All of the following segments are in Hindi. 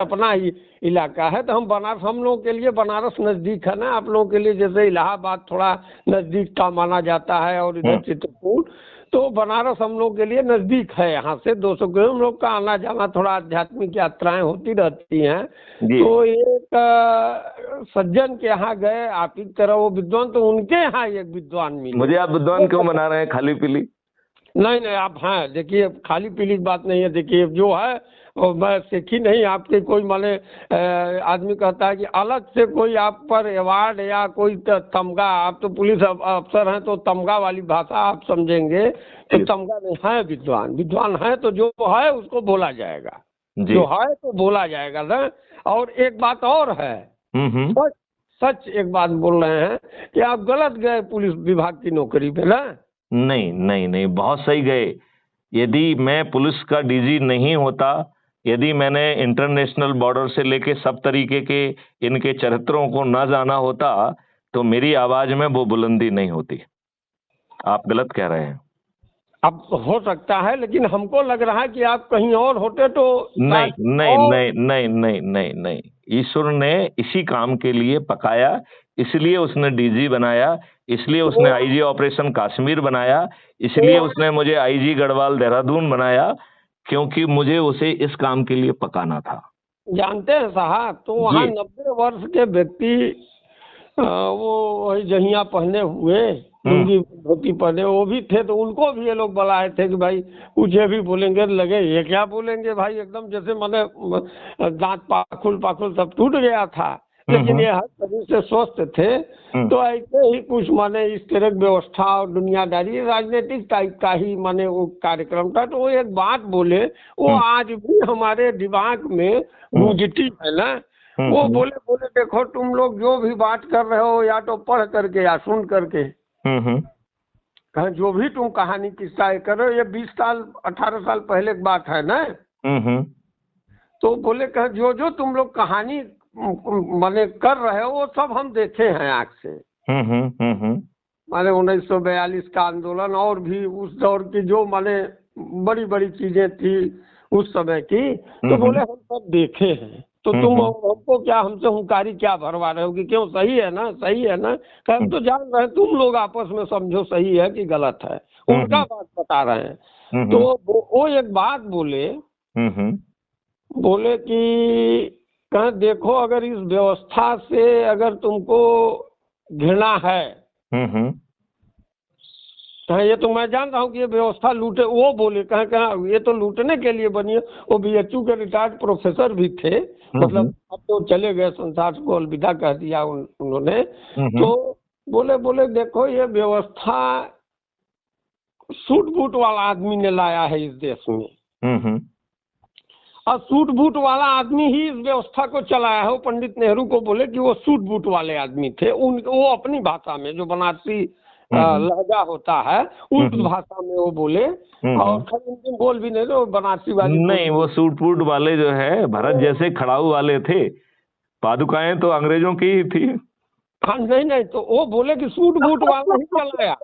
अपना ही इलाका है। तो हम बनारस, हम लोगों के लिए बनारस नज़दीक है ना, आप लोगों के लिए जैसे इलाहाबाद थोड़ा नज़दीक का माना जाता है और इधर चित्रकूट, तो बनारस हम लोग के लिए नज़दीक है। यहाँ से 200 किलोमीटर हम लोग का आना जाना, थोड़ा आध्यात्मिक यात्राएं होती रहती हैं। तो एक सज्जन के यहाँ गए, आप ही तरह वो विद्वान, तो उनके यहाँ एक विद्वान मिले। मुझे आप विद्वान क्यों बना रहे हैं, खाली पीली? नहीं नहीं, आप हैं, देखिए खाली पीली की बात नहीं है। देखिए जो है और मैं सीखी नहीं आपके, कोई माने आदमी कहता है कि अलग से कोई आप पर अवार्ड या कोई तमगा, आप तो पुलिस अफसर हैं तो तमगा वाली भाषा आप समझेंगे, तो तमगा नहीं है। विद्वान विद्वान है तो जो है उसको बोला जाएगा, जो है तो बोला जाएगा ना। और एक बात और है, सच सच एक बात बोल रहे हैं कि आप गलत गए पुलिस विभाग की नौकरी पे ना। नहीं नहीं नहीं, बहुत सही गए। यदि मैं पुलिस का डीजी नहीं होता, यदि मैंने इंटरनेशनल बॉर्डर से लेके सब तरीके के इनके चरित्रों को न जाना होता, तो मेरी आवाज में वो बुलंदी नहीं होती। आप गलत कह रहे हैं। अब हो सकता है, लेकिन हमको लग रहा है कि आप कहीं और होते तो नहीं नहीं नहीं नहीं नहीं नहीं नहीं, ईश्वर ने इसी काम के लिए पकाया, इसलिए उसने डीजी बनाया, इसलिए उसने आईजी ऑपरेशन कश्मीर बनाया, इसलिए उसने मुझे आईजी गढ़वाल देहरादून बनाया, क्योंकि मुझे उसे इस काम के लिए पकाना था। जानते हैं साहब, तो वहाँ 90 वर्ष के व्यक्ति वो वही जहिया पहने हुए, लुंगी धोती पहने, वो भी थे, तो उनको भी ये लोग बुलाए थे कि भाई कुछ ये भी बोलेंगे, लगे ये क्या बोलेंगे भाई, एकदम जैसे माने दांत पाखुल पाखुल सब टूट गया था, लेकिन ये हर तरह से स्वस्थ थे। तो ऐसे ही कुछ माने इस तरह की व्यवस्था और दुनियादारी राजनीतिक टाइप का ही माने वो कार्यक्रम था। तो वो एक बात बोले, वो आज भी हमारे दिमाग में गूंजती है ना। वो बोले बोले देखो तुम लोग जो भी बात कर रहे हो, या तो पढ़ करके या सुन करके, कहे जो भी तुम कहानी किस्सा कर रहे हो, ये 20 साल 18 साल पहले की बात है ना। तो बोले कहे जो जो तुम लोग कहानी माने कर रहे हो वो सब हम देखे हैं आँख से। माने 1942 का आंदोलन और भी उस दौर की जो माने बड़ी बड़ी चीजें थी उस समय की, तो बोले हम सब देखे हैं। तो तुम हमको क्या, हमसे हुंकारी क्या भरवा रहे हो कि क्यों, सही है ना, सही है ना। हम तो जान रहे हैं, तुम लोग आपस में समझो सही है कि गलत है, उनका बात बता रहे हैं। तो वो एक बात बोले, बोले कि कहें देखो अगर इस व्यवस्था से अगर तुमको घृणा है, कहें ये तो मैं जान रहा हूँ कि ये व्यवस्था लूटे, वो बोले कहें कहें ये तो लूटने के लिए बनी है। वो बीएचयू के रिटायर्ड प्रोफेसर भी थे, मतलब अब तो चले गए, संसार को अलविदा कह दिया उन्होंने। तो बोले बोले देखो ये व्यवस्था सूट बूट वाला आदमी ने लाया है इस देश में, और सूट बूट वाला आदमी ही इस व्यवस्था को चलाया है। वो पंडित नेहरू को बोले कि वो सूट बूट वाले आदमी थे, वो अपनी भाषा में जो बनारसी लहजा होता है उस भाषा में वो बोले, और खड़ी बोल भी नहीं रहे, बनारसी वाली नहीं। वो सूट बूट वाले जो है भरत जैसे खड़ाऊ वाले थे, पादुकाएं तो अंग्रेजों की ही थी। हाँ नहीं नहीं, तो वो बोले कि सूट बूट वाला ही चलाया।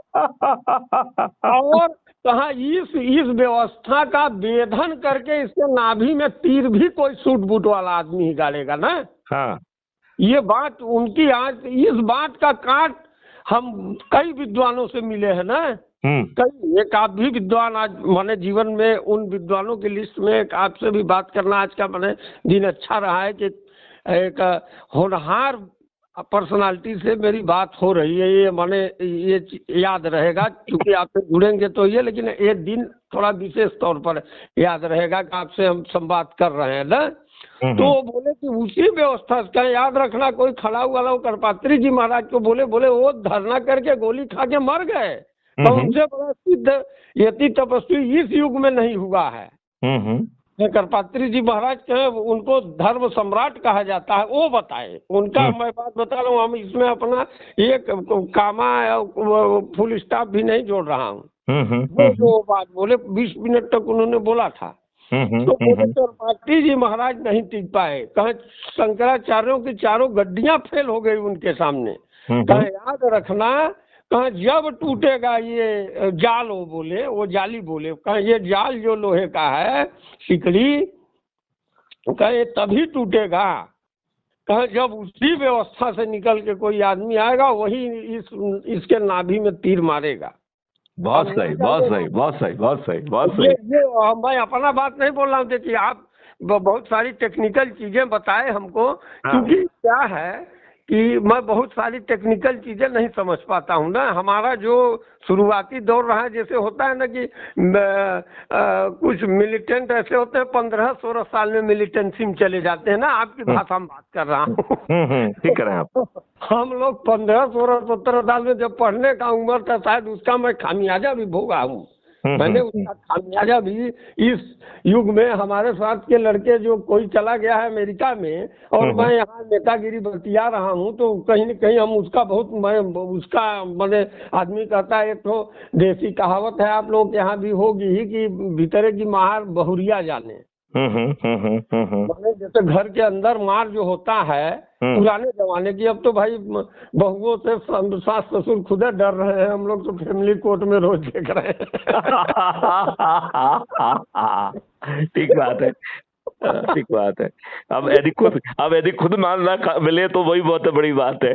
और कहा इस व्यवस्था का वेधन करके इसके नाभि में तीर भी कोई सूट बूट वाला आदमी ही गाड़ेगा ना। हाँ, ये बात उनकी, आज इस बात का काट हम कई विद्वानों से मिले हैं ना। कई, एक आप भी विद्वान आज माने जीवन में, उन विद्वानों की लिस्ट में एक आपसे भी बात करना आज का माने दिन अच्छा रहा है कि एक होनहार पर्सनालिटी से मेरी बात हो रही है। ये माने ये याद रहेगा, क्योंकि आपसे जुड़ेंगे तो ये, लेकिन ये दिन थोड़ा विशेष तौर पर याद रहेगा कि आपसे हम संवाद कर रहे हैं ना। तो बोले कि उसी व्यवस्था का याद रखना, कोई खड़ा हुआ वो करपात्री जी महाराज को बोले बोले वो धरना करके गोली खा के मर गए, तो उनसे बड़ा सिद्ध यति तपस्वी इस युग में नहीं हुआ है। करपात्री जी महाराज के उनको धर्म सम्राट कहा जाता है, वो बताए उनका मैं बात बता रहा हूँ। हम इसमें अपना एक कामा फुल स्टॉप भी नहीं जोड़ रहा हूँ। वो बात बोले 20 मिनट तक उन्होंने बोला था। तो बोले करपात्री जी महाराज नहीं टिक पाए, कहे शंकराचार्यों की चारों गड्डियां फेल हो गई उनके सामने। कहे याद रखना, कहे जब टूटेगा ये जाल, वो बोले वो जाली बोले, कहे ये जाल जो लोहे का है सिकड़ी, कहे तभी टूटेगा, कहे जब उसी व्यवस्था से निकल के कोई आदमी आएगा वही इसके नाभि में तीर मारेगा। बहुत सही, बहुत सही, बहुत सही, बहुत सही, बहुत सही। ये मैं अपना बात नहीं बोल रहा हूँ, देखिए आप बहुत सारी टेक्निकल चीजें बताए हमको, क्योंकि क्या है कि मैं बहुत सारी टेक्निकल चीजें नहीं समझ पाता हूँ ना। हमारा जो शुरुआती दौर रहा है, जैसे होता है ना कि कुछ मिलिटेंट ऐसे होते हैं 15-16 साल में मिलिटेंसी में चले जाते हैं ना, आपकी भाषा में बात कर रहा हूँ। ठीक है आप। हम लोग 15-16-17 साल में जब पढ़ने का उम्र था, शायद उसका मैं खामियाजा भी भोगा हूँ। मैंने उसका खामियाजा भी इस युग में, हमारे साथ के लड़के जो कोई चला गया है अमेरिका में और मैं यहाँ नेतागिरी बतिया रहा हूँ, तो कहीं न कहीं हम उसका बहुत, मैं उसका मैंने, आदमी कहता है, एक तो देसी कहावत है आप लोग के यहाँ भी होगी ही कि भीतरे की मार बहुरिया जाने। मैंने जैसे घर के अंदर मार जो होता है पुराने जमाने की, अब तो भाई बहुओं से सास ससुर खुद डर रहे हैं, हम लोग तो फैमिली कोर्ट में रोज देख रहे हैं। ठीक बात है, ठीक बात है। अब यदि खुद मारना मिले तो वही बहुत बड़ी बात है,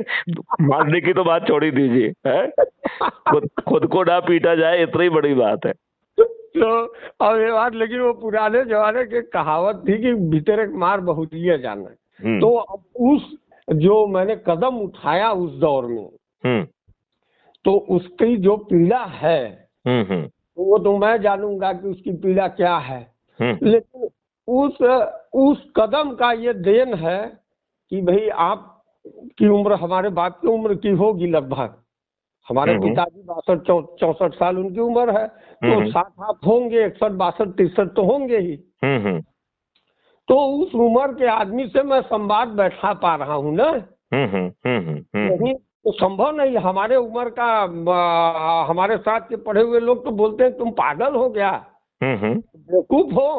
मारने की तो बात छोड़ ही दीजिए, है खुद को ना पीटा जाए, इतनी बड़ी बात है। तो अब ये बात, लेकिन वो पुराने जमाने की कहावत थी कि भीतर एक मार बहुरिया जाना। तो अब उस जो मैंने कदम उठाया उस दौर में, तो उसकी जो पीड़ा है वो तो मैं जानूंगा कि उसकी पीड़ा क्या है, लेकिन उस कदम का ये देन है कि भाई आप की उम्र हमारे बाप की उम्र की होगी लगभग, हमारे पिताजी 62-64 साल उनकी उम्र है, तो 60 आप होंगे, 61-62-63 तो होंगे ही। तो उस उम्र के आदमी से मैं संवाद बैठा पा रहा हूँ ना। नहीं तो संभव नहीं। हमारे उम्र का हमारे साथ के पढ़े हुए लोग तो बोलते हैं तुम पागल हो गया, बेवकूफ हो,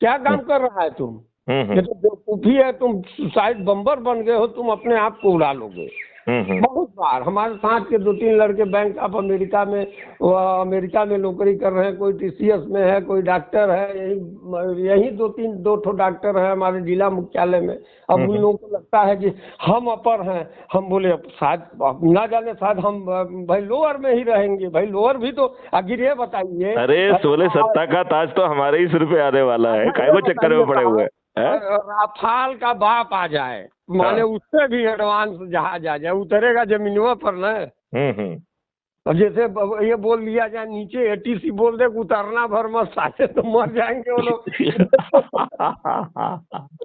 क्या काम कर रहा है तुम, ये तो बेवकूफी है, तुम सुसाइड बम्बर बन गए हो, तुम अपने आप को उड़ा लोगे। बहुत बार हमारे साथ के 2-3 लड़के बैंक ऑफ अमेरिका में नौकरी कर रहे हैं, कोई TCS में है, कोई डॉक्टर है, यही 2 डॉक्टर हैं हमारे जिला मुख्यालय में। अब उन लोगों को लगता है कि हम अपर हैं, हम बोले शायद ना जाने शायद हम भाई लोअर में ही रहेंगे। भाई लोअर भी तो आखिर ये बताइए, अरे 16 सत्ता का ताज तो हमारे ही सिर पे आने वाला है, काहे को चक्कर में पड़े हुए। राफाल का बाप आ जाए, माने उससे भी एडवांस जहाज आ जाए, उतरेगा जमीनों पर न। अब जैसे ये बोल लिया जाए नीचे ATC बोल दे उतरना भर मत साथे, तो मर जाएंगे वो लोग।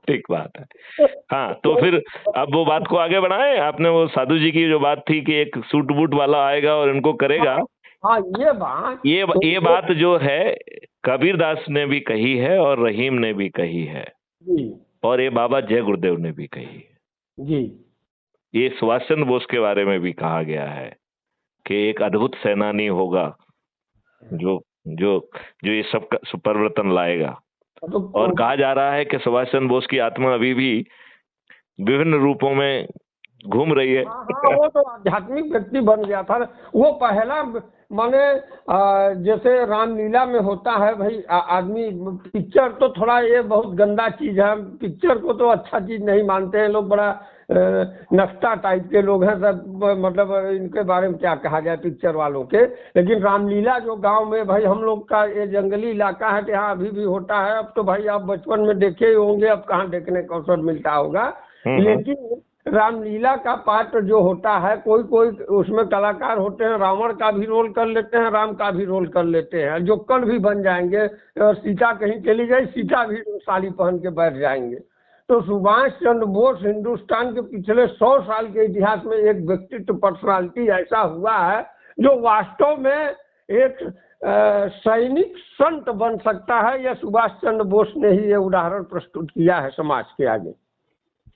ठीक बात है। हाँ, तो फिर अब वो बात को आगे बढ़ाएं। आपने वो साधु जी की जो बात थी कि एक सूट बूट वाला आएगा और इनको करेगा। हाँ, ये बात जो है कबीर दास ने भी कही है और रहीम ने भी कही है और ये बाबा जय गुरुदेव ने भी कही है जी। ये सुभाष चंद्र बोस के बारे में भी कहा गया है कि एक अद्भुत सेनानी होगा जो जो जो ये सब परिवर्तन लाएगा। और कहा जा रहा है कि सुभाष चंद्र बोस की आत्मा अभी भी विभिन्न रूपों में घूम रही है। हाँ, वो तो आध्यात्मिक व्यक्ति बन गया था। वो पहला माने जैसे रामलीला में होता है भाई, आदमी पिक्चर तो थोड़ा ये बहुत गंदा चीज है, पिक्चर को तो अच्छा चीज नहीं मानते हैं लोग, बड़ा नक्शा टाइप के लोग हैं सब, मतलब इनके बारे में क्या कहा जाए पिक्चर वालों के। लेकिन रामलीला जो गांव में भाई हम लोग का ये जंगली इलाका है, यहाँ अभी भी होता है। अब तो भाई आप बचपन में देखे ही होंगे, अब कहाँ देखने का अवसर मिलता होगा। लेकिन रामलीला का पात्र जो होता है, कोई कोई उसमें कलाकार होते हैं, रावण का भी रोल कर लेते हैं, राम का भी रोल कर लेते हैं, जो कल भी बन जाएंगे। और सीता कहीं चली गई, सीता भी साड़ी पहन के बैठ जाएंगे। तो सुभाष चंद्र बोस हिंदुस्तान के पिछले 100 साल के इतिहास में एक व्यक्तित्व, पर्सनालिटी ऐसा हुआ है जो वास्तव में एक सैनिक संत बन सकता है। यह सुभाष चंद्र बोस ने ही ये उदाहरण प्रस्तुत किया है समाज के आगे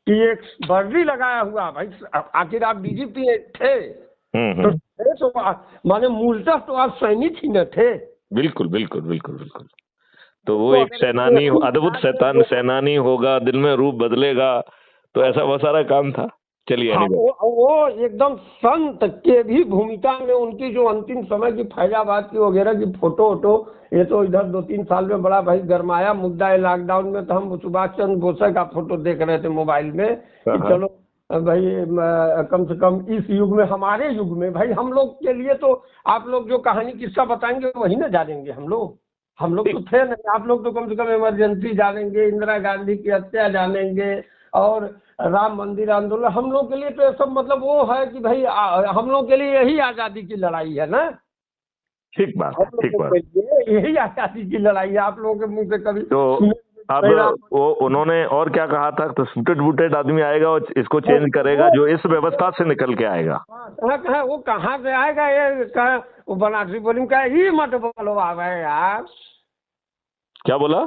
कि एक वर्दी लगाया हुआ भाई, आखिर आप DGP थे तो माने मूलतः तो आप सैनिक ही न थे। बिल्कुल बिल्कुल बिल्कुल बिल्कुल। तो वो एक सेनानी, अद्भुत सेनानी होगा, दिल में रूप बदलेगा, तो ऐसा बहुत सारा काम था। चलिए हाँ, anyway। वो एकदम संत के भी भूमिका में उनकी जो अंतिम समय की फैजाबाद की वगैरह की फोटो वोटो, ये तो इधर 2-3 साल में बड़ा भाई गरमाया मुद्दा है। लॉकडाउन में तो हम सुभाष चंद्र बोस का फोटो देख रहे थे मोबाइल में कि हाँ। चलो भाई कम से कम इस युग में, हमारे युग में भाई, हम लोग के लिए तो आप लोग जो कहानी किस्सा बताएंगे वही ना जानेंगे हम लोग तो थे नहीं। आप लोग तो कम से कम इमरजेंसी जानेंगे, इंदिरा गांधी की हत्या जानेंगे, और राम मंदिर आंदोलन। हम लोग के लिए तो ये सब मतलब वो है कि भाई हम लोग के लिए यही आज़ादी की लड़ाई है ना। ठीक बात है, हम ठीक लोगों बात। के लिए यही आज़ादी की लड़ाई है। आप लोगों के मुंह से कभी तो सुने अब नहीं राम वो उन्होंने और क्या कहा था, तो सूटेड बूटेड आदमी आएगा और इसको चेंज करेगा, जो इस व्यवस्था से निकल के आएगा। कहाँ वो कहाँ से आएगा, ये कहाँ वो बनारसी बोली का ही मत बोलो आवे यार। क्या बोला?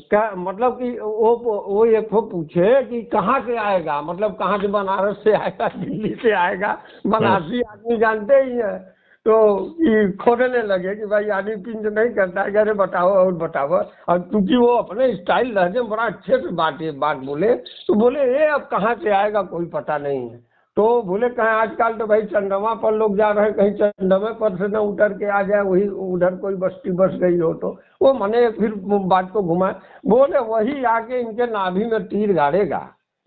क्या मतलब कि वो एक को पूछे कि कहाँ से आएगा, मतलब कहाँ से, बनारस से आएगा, दिल्ली से आएगा। बनारसी आदमी जानते ही है, तो कि खोदने लगे कि भाई आदमी पिंच नहीं करता है। अरे बताओ और बताओ। और क्योंकि वो अपने स्टाइल लहजे में बड़ा अच्छे से बात बोले, तो बोले ये अब कहाँ से आएगा कोई पता नहीं है। तो बोले कहीं आजकल तो भाई चंद्रमा पर लोग जा रहे हैं, कहीं चंद्रमा पर से न उतर के आ जाए, वही उधर कोई बस्ती बस गई हो। तो वो मने फिर बात को घुमाए, बोले वही आके इनके नाभि में तीर गाड़ेगा।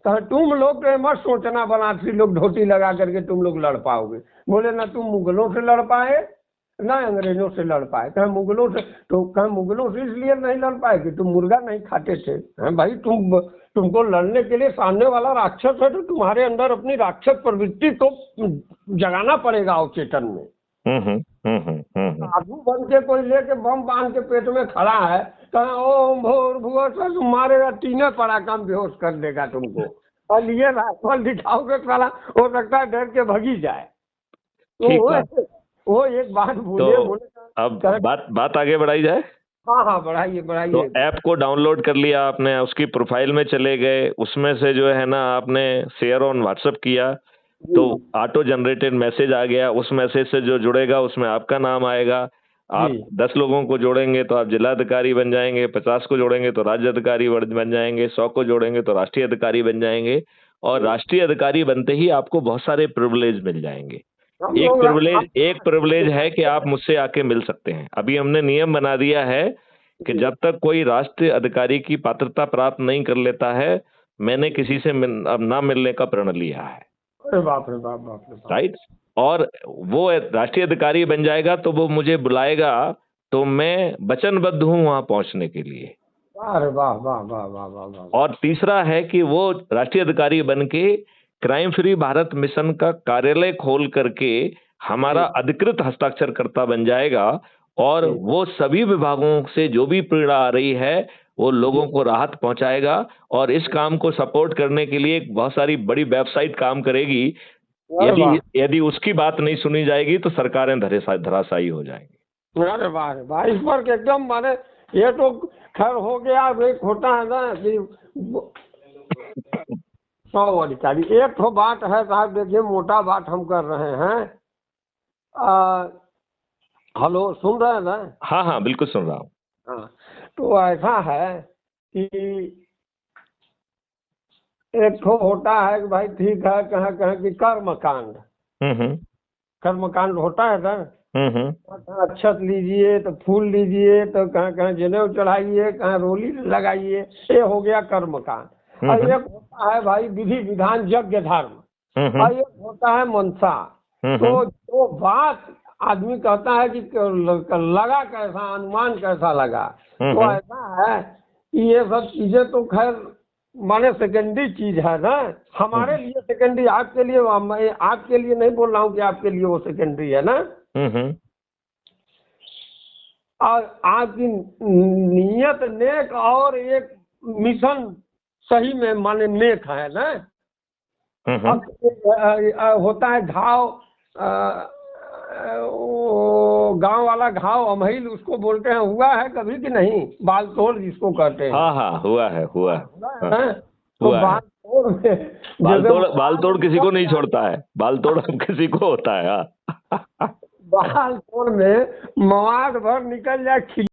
कहा तुम लोग तो मत सोचना बनारसी लोग धोती लगा करके तुम लोग लड़ पाओगे। बोले ना तुम मुगलों से लड़ पाए ना अंग्रेजों से लड़ पाए। कहा मुगलों से, तो कहा मुगलों से इसलिए नहीं लड़ पाए कि तुम मुर्गा नहीं खाते थे। भाई तुमको लड़ने के लिए सामने वाला राक्षस है, तो तुम्हारे अंदर अपनी राक्षस प्रवृत्ति को जगाना पड़ेगा अवचेतन में। साधु बन के कोई लेके बम बांध के पेट में खड़ा है, कहा ओम भूर्भुवः स्वः, मारेगा तीनों पड़ा काम बेहोश कर देगा तुमको। और लिए राइफल दिखाओगे साला, हो सकता है डर के भगी जाए। तो वो एक बात बोले। तो अब बात आगे बढ़ाई जाए। हाँ बढ़ाइए तो ऐप को डाउनलोड कर लिया आपने, उसकी प्रोफाइल में चले गए, उसमें से जो है ना आपने शेयर ऑन व्हाट्सएप किया, तो ऑटो जनरेटेड मैसेज आ गया। उस मैसेज से जो जुड़ेगा उसमें आपका नाम आएगा। आप 10 लोगों को जोड़ेंगे तो आप जिलाधिकारी बन जाएंगे, 50 को जोड़ेंगे तो राज्य अधिकारी बन जाएंगे, 100 को जोड़ेंगे तो राष्ट्रीय अधिकारी बन जाएंगे। और राष्ट्रीय अधिकारी बनते ही आपको बहुत सारे प्रिविलेज मिल जाएंगे। एक प्रिविलेज है कि आप मुझसे आके मिल सकते हैं। अभी हमने नियम बना दिया है कि जब तक कोई राष्ट्रीय अधिकारी की पात्रता प्राप्त नहीं कर लेता है, मैंने किसी से अब ना मिलने का प्रण लिया है। अरे बाप रे बाप, बाप रे बाप। राइट। और वो राष्ट्रीय अधिकारी बन जाएगा तो वो मुझे बुलाएगा, तो मैं वचनबद्ध हूं वहां पहुंचने के लिए। अरे वाह वाह वाह वाह वाह। और तीसरा है कि वो राष्ट्रीय अधिकारी बन के क्राइम फ्री भारत मिशन का कार्यालय खोल करके हमारा अधिकृत हस्ताक्षरकर्ता बन जाएगा, और वो सभी विभागों से जो भी पीड़ा आ रही है वो लोगों को राहत पहुंचाएगा। और इस काम को सपोर्ट करने के लिए बहुत सारी बड़ी वेबसाइट काम करेगी। यदि उसकी बात नहीं सुनी जाएगी तो सरकारें धराशायी हो जाएंगी। अरे वाह वाह, इस पर एकदम माने ये तो खैर हो गया। एक होता है ना कि 100 अधिकारी। एक तो बात है साहब, देखिए मोटा बात हम कर रहे हैं। हेलो, सुन रहे हैं ना? हाँ बिल्कुल सुन रहा हूँ। हाँ, तो ऐसा है कि एक तो होता है कि भाई ठीक है, कहाँ कहाँ की कर्मकांड कर्मकांड होता है ना। अक्षत लीजिए तो फूल लीजिए, तो कहाँ कहाँ जनेऊ चढ़ाइए, कहाँ रोली लगाइए, ये हो गया कर्मकांड। और एक होता है भाई विधि विधान यज्ञ धर्म, और एक होता है मनसा। तो जो बात आदमी कहता है कि लगा कैसा, अनुमान कैसा लगा, तो ऐसा है कि ये सब चीजें तो खैर माने सेकेंडरी चीज है ना, हमारे लिए सेकेंडरी। आपके लिए, मैं आपके लिए नहीं बोल रहा हूँ कि आपके लिए वो सेकेंडरी है ना। और आपकी नियत नेक और एक मिशन सही में माने नेक है ना। होता है घाव, गांव वाला घाव अमहील उसको बोलते हैं, हुआ है कभी कि नहीं? बाल तोड़ जिसको कहते हैं। हाँ हुआ है। तो बाल तोड़ किसी को नहीं छोड़ता है, बाल तोड़ किसी को होता है। बाल तोड़ में मवाद भर निकल जाए